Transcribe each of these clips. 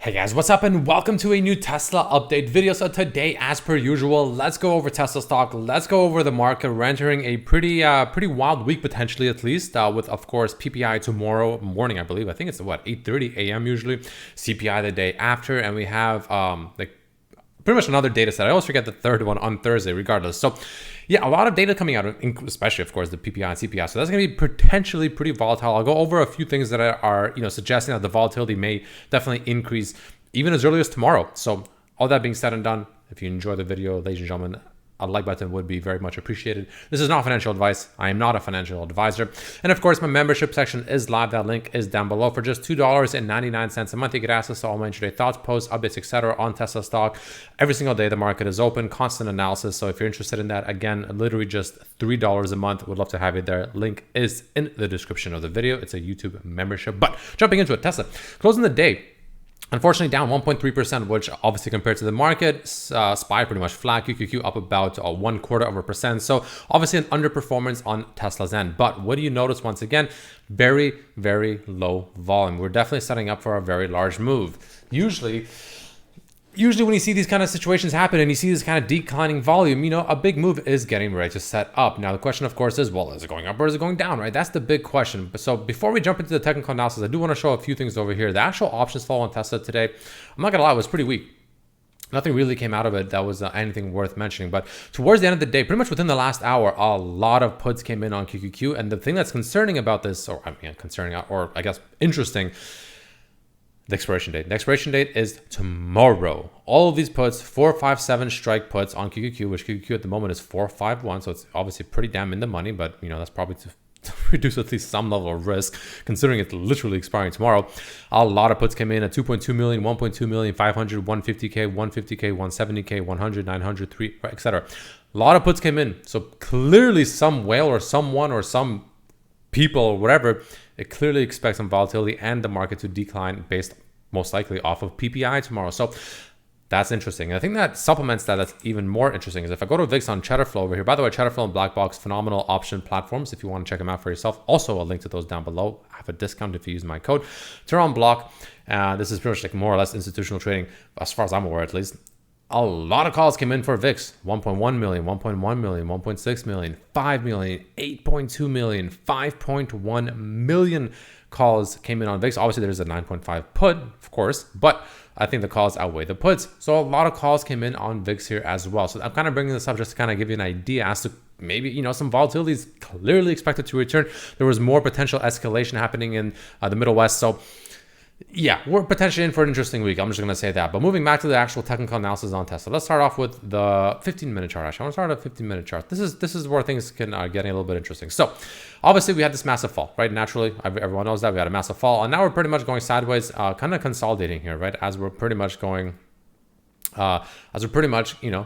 Hey guys, what's up and welcome to a new Tesla update video. So today, as per usual, let's go over Tesla stock. Let's go over the market. We're entering a pretty wild week, potentially at least, with of course PPI tomorrow morning, I believe. I think it's what, 8:30 a.m. usually. CPI the day after, and we have pretty much another data set. I always forget the third one on Thursday, regardless. So yeah, a lot of data coming out, especially of course the PPI and CPI. So that's going to be potentially pretty volatile. I'll go over a few things that are suggesting that the volatility may definitely increase even as early as tomorrow. So all that being said and done, if you enjoy the video, ladies and gentlemen, a like button would be very much appreciated. This is not financial advice. I am not a financial advisor. And of course, my membership section is live. That link is down below. For just $2.99 a month, you get access to all my intraday thoughts, posts, updates, etc. on Tesla stock. Every single day, the market is open, constant analysis. So if you're interested in that, again, literally just $3 a month. Would love to have you there. Link is in the description of the video. It's a YouTube membership. But jumping into it, Tesla closing the day, unfortunately down 1.3%, which obviously compared to the market, SPY pretty much flat, QQQ up about 0.25%. So obviously an underperformance on Tesla's end. But what do you notice once again? Very, very low volume. We're definitely setting up for a very large move. Usually when you see these kind of situations happen and you see this kind of declining volume, a big move is getting ready to set up. Now, the question, of course, is, well, is it going up or is it going down, right? That's the big question. So before we jump into the technical analysis, I do want to show a few things over here. The actual options fall on Tesla today, I'm not going to lie, it was pretty weak. Nothing really came out of it that was anything worth mentioning. But towards the end of the day, pretty much within the last hour, a lot of puts came in on QQQ. And the thing that's concerning about this, or I guess interesting, the expiration date. The expiration date is tomorrow. All of these puts, 457 strike puts on QQQ, which QQQ at the moment is 451. So it's obviously pretty damn in the money, but that's probably to reduce at least some level of risk, considering it's literally expiring tomorrow. A lot of puts came in at 2.2 million, 1.2 million, 500, 150K, 150K, 170K, 100, 900, 3, etc. A lot of puts came in. So clearly some whale or someone or some people or whatever, it clearly expects some volatility and the market to decline based most likely off of PPI tomorrow. So that's interesting. And I think that supplements that. That's even more interesting is if I go to VIX on Cheddarflow over here. By the way, Cheddarflow and Blackbox, phenomenal option platforms if you want to check them out for yourself. Also a link to those down below. I have a discount if you use my code. Turn on block. This is pretty much like more or less institutional trading, as far as I'm aware at least. A lot of calls came in for VIX, 1.1 million, 1.1 million, 1.6 million, 5 million, 8.2 million, 5.1 million calls came in on VIX. Obviously, there's a 9.5 put, of course, but I think the calls outweigh the puts. So a lot of calls came in on VIX here as well. So I'm kind of bringing this up just to kind of give you an idea as to maybe, some volatility is clearly expected to return. There was more potential escalation happening in the Middle West. So yeah, we're potentially in for an interesting week. I'm just going to say that. But moving back to the actual technical analysis on Tesla, let's start off with the 15-minute chart. Actually, I want to start at a 15-minute chart. This is where things can getting a little bit interesting. So obviously we had this massive fall, right? Naturally, everyone knows that we had a massive fall, and now we're pretty much going sideways, kind of consolidating here, right? As we're pretty much going.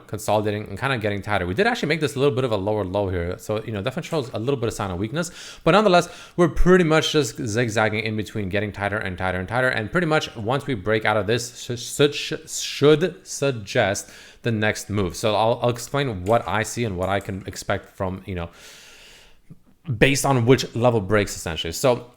Consolidating and kind of getting tighter. We did actually make this a little bit of a lower low here. So, definitely shows a little bit of sign of weakness, but nonetheless, we're pretty much just zigzagging in between, getting tighter and tighter and tighter. And pretty much once we break out of this, should suggest the next move. So I'll explain what I see and what I can expect from, based on which level breaks essentially. So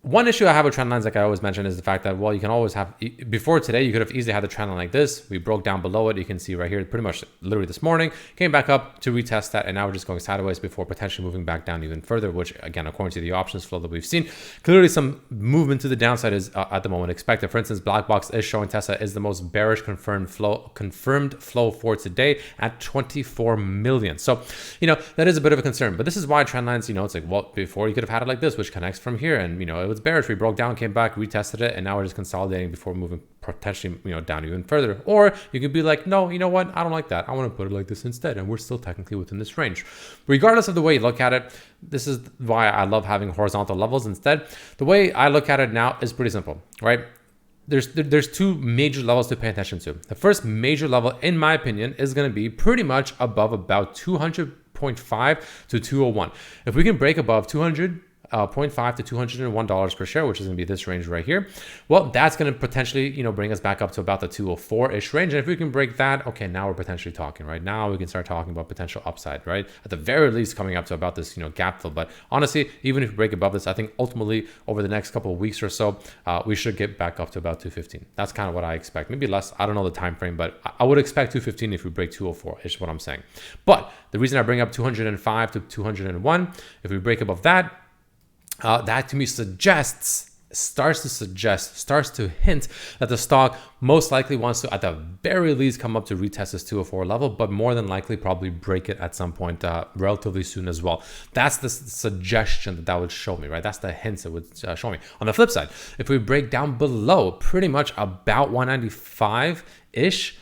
one issue I have with trend lines, like I always mention, is the fact that, well, you can always have, before today, you could have easily had the trend line like this. We broke down below it. You can see right here, pretty much literally this morning, came back up to retest that. And now we're just going sideways before potentially moving back down even further, which again, according to the options flow that we've seen, clearly some movement to the downside is at the moment expected. For instance, Blackbox is showing Tesla is the most bearish confirmed flow for today at 24 million. So, that is a bit of a concern, but this is why trend lines, it's like, well, before you could have had it like this, which connects from here. And, it was bearish. We broke down, came back, retested it, and now we're just consolidating before moving potentially, down even further. Or you could be like, no, you know what? I don't like that. I want to put it like this instead. And we're still technically within this range. Regardless of the way you look at it, this is why I love having horizontal levels instead. The way I look at it now is pretty simple, right? There's two major levels to pay attention to. The first major level, in my opinion, is going to be pretty much above about 200.5 to 201. If we can break above 200, 0.5 to $201 per share, which is going to be this range right here. Well, that's going to potentially, bring us back up to about the 204-ish range. And if we can break that, okay, now we're potentially talking, right? Now we can start talking about potential upside, right? At the very least, coming up to about this, gap fill. But honestly, even if we break above this, I think ultimately over the next couple of weeks or so, we should get back up to about 215. That's kind of what I expect. Maybe less. I don't know the time frame, but I would expect 215 if we break 204 is what I'm saying. But the reason I bring up 205 to 201, if we break above that, that to me starts to hint that the stock most likely wants to, at the very least, come up to retest this 204 level, but more than likely probably break it at some point relatively soon as well. That's the suggestion that would show me, right? That's the hints it would show me. On the flip side, if we break down below pretty much about 195-ish,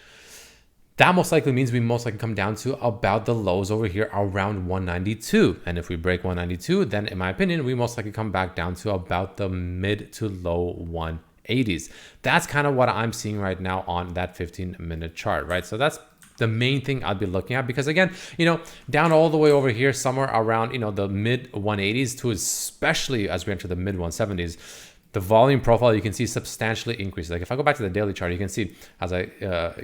that most likely means we most likely come down to about the lows over here around 192. And if we break 192, then in my opinion, we most likely come back down to about the mid to low 180s. That's kind of what I'm seeing right now on that 15-minute chart, right? So that's the main thing I'd be looking at, because again, down all the way over here, somewhere around, the mid 180s to especially as we enter the mid 170s, the volume profile you can see substantially increases. Like if I go back to the daily chart, you can see as I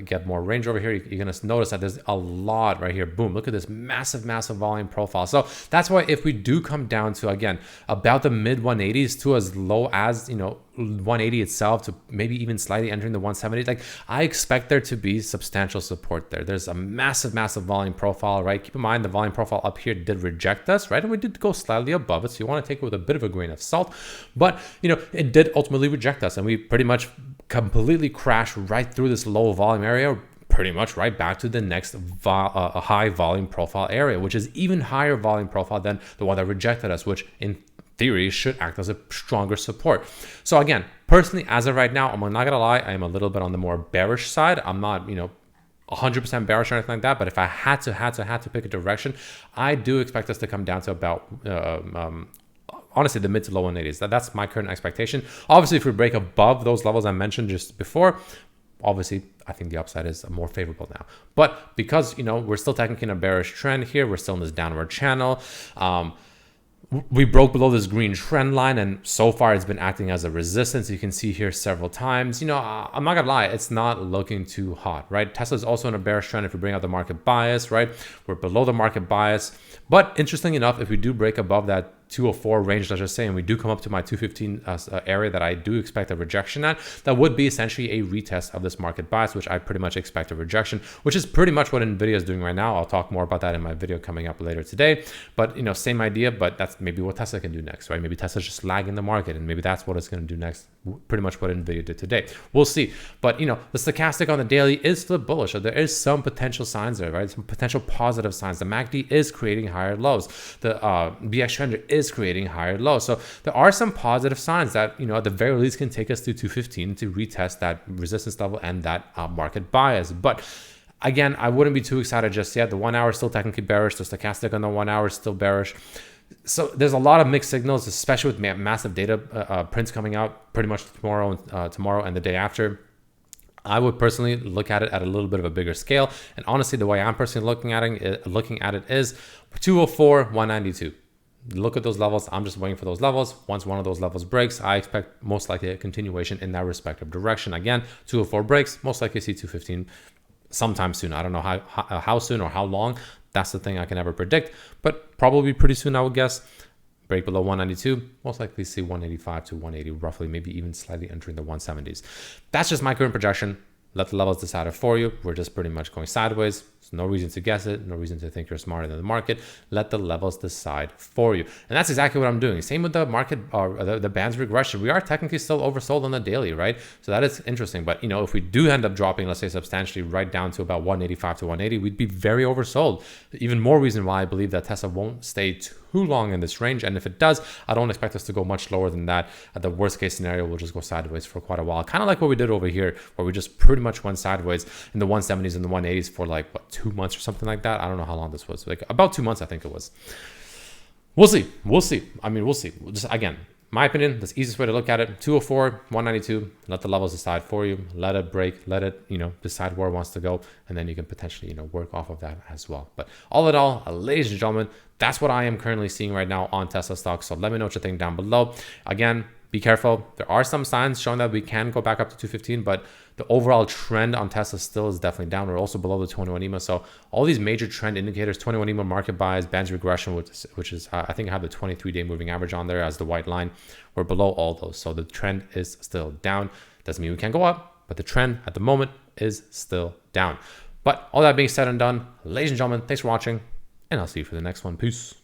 get more range over here, you're going to notice that there's a lot right here. Boom, look at this massive volume profile. So that's why if we do come down to, again, about the mid 180s to as low as, 180 itself to maybe even slightly entering the 170, like I expect there to be substantial support there. There's a massive volume profile, right? Keep in mind the volume profile up here did reject us, right? And we did go slightly above it. So you want to take it with a bit of a grain of salt, but it did ultimately reject us, and we pretty much completely crashed right through this low volume area, pretty much right back to the next high volume profile area, which is even higher volume profile than the one that rejected us, which in theory should act as a stronger support. So again, personally, as of right now, I'm not gonna lie, I am a little bit on the more bearish side. I'm not 100% bearish or anything like that, but if I had to pick a direction, I do expect us to come down to about honestly the mid to low 180s. That's my current expectation. Obviously, if we break above those levels I mentioned just before, obviously I think the upside is more favorable now. But because we're still technically in a bearish trend here, we're still in this downward channel. We broke below this green trend line, and so far it's been acting as a resistance. You can see here several times. I'm not gonna lie, it's not looking too hot, right? Tesla's also in a bearish trend if we bring out the market bias, right? We're below the market bias. But interesting enough, if we do break above that 204 range, let's just say, and we do come up to my 215 area that I do expect a rejection at, that would be essentially a retest of this market bias, which I pretty much expect a rejection, which is pretty much what NVIDIA is doing right now. I'll talk more about that in my video coming up later today. But same idea, but that's maybe what Tesla can do next, right? Maybe Tesla's just lagging the market, and maybe that's what it's going to do next. Pretty much what NVIDIA did today. We'll see. But the stochastic on the daily is flip bullish. So there is some potential signs there, right? Some potential positive signs. The MACD is creating higher lows. The BX trend is creating higher lows. So there are some positive signs that at the very least can take us to 215 to retest that resistance level and that market bias. But again, I wouldn't be too excited just yet. The 1 hour is still technically bearish. The stochastic on the 1 hour is still bearish. So there's a lot of mixed signals, especially with massive data prints coming out pretty much tomorrow and the day after. I would personally look at it at a little bit of a bigger scale. And honestly, the way I'm personally looking at it is 204, 192. Look at those levels. I'm just waiting for those levels. Once one of those levels breaks, I expect most likely a continuation in that respective direction. Again, 204 breaks, most likely see 215 sometime soon. I don't know how soon or how long. That's the thing I can never predict, but probably pretty soon, I would guess. Break below 192, most likely see 185 to 180, roughly, maybe even slightly entering the 170s. That's just my current projection. Let the levels decide it for you. We're just pretty much going sideways. There's no reason to guess it. No reason to think you're smarter than the market. Let the levels decide for you. And that's exactly what I'm doing. Same with the market or the band's regression. We are technically still oversold on the daily, right? So that is interesting. But if we do end up dropping, let's say substantially right down to about 185 to 180, we'd be very oversold. Even more reason why I believe that Tesla won't stay too long in this range. And if it does, I don't expect us to go much lower than that. At the worst case scenario, we'll just go sideways for quite a while. Kind of like what we did over here, where we just pretty much went sideways in the 170s and the 180s for 2 months or something like that. I don't know how long this was, about 2 months, I think it was. We'll see. I mean, we'll see. Just again, my opinion, that's the easiest way to look at it. 204, 192, let the levels decide for you. Let it break, let it, decide where it wants to go. And then you can potentially, work off of that as well. But all in all, ladies and gentlemen, that's what I am currently seeing right now on Tesla stock. So let me know what you think down below. Again, be careful. There are some signs showing that we can go back up to 215, but the overall trend on Tesla still is definitely down. We're also below the 21 EMA. So all these major trend indicators, 21 EMA market buys, bands regression, which is I think I have the 23-day moving average on there as the white line. We're below all those. So the trend is still down. Doesn't mean we can't go up, but the trend at the moment is still down. But all that being said and done, ladies and gentlemen, thanks for watching, and I'll see you for the next one. Peace.